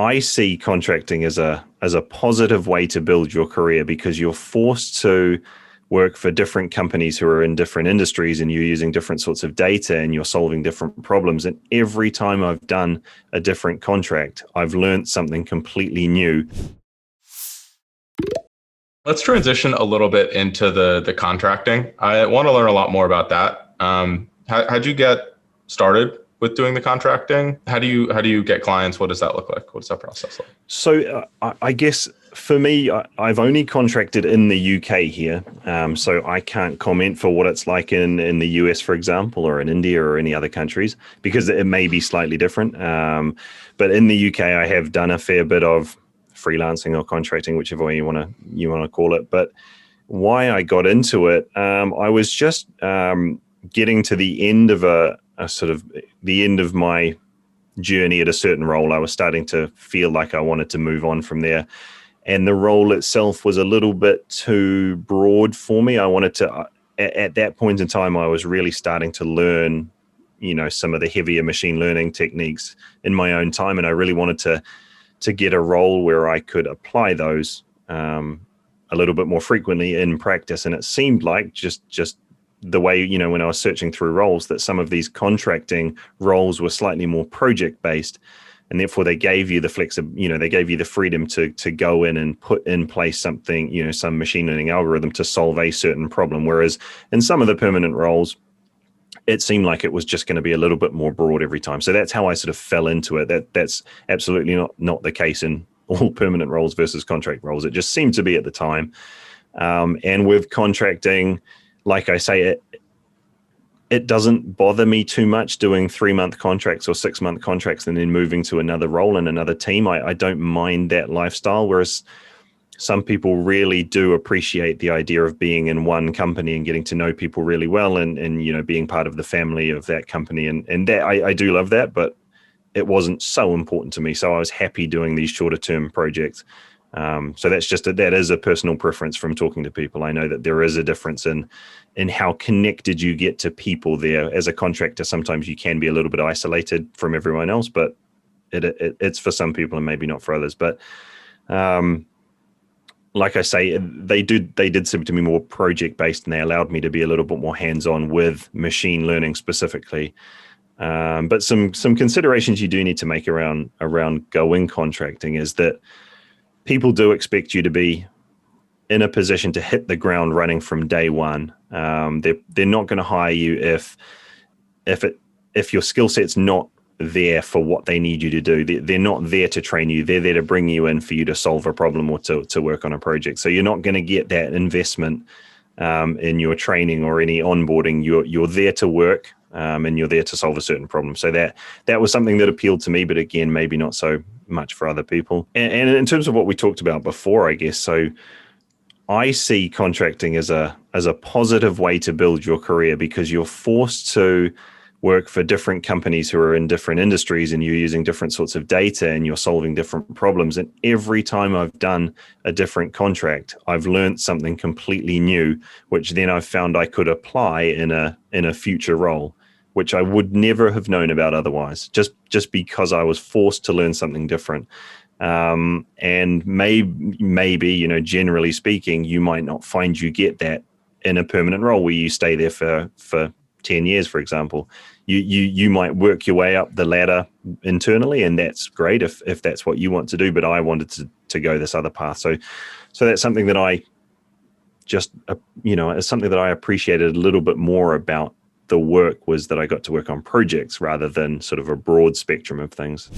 I see contracting as a positive way to build your career because you're forced to work for different companies who are in different industries, and you're using different sorts of data, and you're solving different problems. And every time I've done a different contract, I've learned something completely new. Let's transition a little bit into the contracting. I want to learn a lot more about that. How'd you get started with doing the contracting? How do you get clients? What does that look like? What does that process like? So I guess for me, I've only contracted in the UK here, so I can't comment for what it's like in the US, for example, or in India or any other countries, because it may be slightly different. But in the UK, I have done a fair bit of freelancing or contracting, whichever way you want to call it. But why I got into it, I was just getting to the end of a sort of the end of my journey at a certain role. I was starting to feel like I wanted to move on from there. And the role itself was a little bit too broad for me. I wanted to, at that point in time, I was really starting to learn, some of the heavier machine learning techniques in my own time. And I really wanted to get a role where I could apply those a little bit more frequently in practice. And it seemed like just the way, when I was searching through roles, that some of these contracting roles were slightly more project based, and therefore they gave you the they gave you the freedom to go in and put in place something, some machine learning algorithm to solve a certain problem. Whereas in some of the permanent roles, it seemed like it was just going to be a little bit more broad every time. So that's how I sort of fell into it. That's absolutely not the case in all permanent roles versus contract roles. It just seemed to be at the time. And with contracting, like I say, it doesn't bother me too much doing 3-month contracts or 6-month contracts and then moving to another role in another team. I don't mind that lifestyle, whereas some people really do appreciate the idea of being in one company and getting to know people really well and being part of the family of that company. And that I do love that, but it wasn't so important to me. So I was happy doing these shorter term projects. So that is a personal preference from talking to people. I know that there is a difference in how connected you get to people there. As a contractor, sometimes you can be a little bit isolated from everyone else, but it's for some people and maybe not for others. But like I say, they did seem to be more project based, and they allowed me to be a little bit more hands on with machine learning specifically. But some considerations you do need to make around going contracting is that people do expect you to be in a position to hit the ground running from day one. They're not going to hire you if your skill set's not there for what they need you to do. They're not there to train you. They're there to bring you in for you to solve a problem or to work on a project. So you're not going to get that investment in your training or any onboarding. You're there to work. And you're there to solve a certain problem. So that was something that appealed to me, but again, maybe not so much for other people. And in terms of what we talked about before, I guess, so I see contracting as a positive way to build your career because you're forced to work for different companies who are in different industries, and you're using different sorts of data, and you're solving different problems. And every time I've done a different contract, I've learned something completely new, which then I've found I could apply in a future role, which I would never have known about otherwise, just because I was forced to learn something different. And maybe, generally speaking, you might not find you get that in a permanent role where you stay there for 10 years, for example. You might work your way up the ladder internally, and that's great if that's what you want to do. But I wanted to go this other path. So that's something that I just, it's something that I appreciated a little bit more about the work, was that I got to work on projects rather than sort of a broad spectrum of things.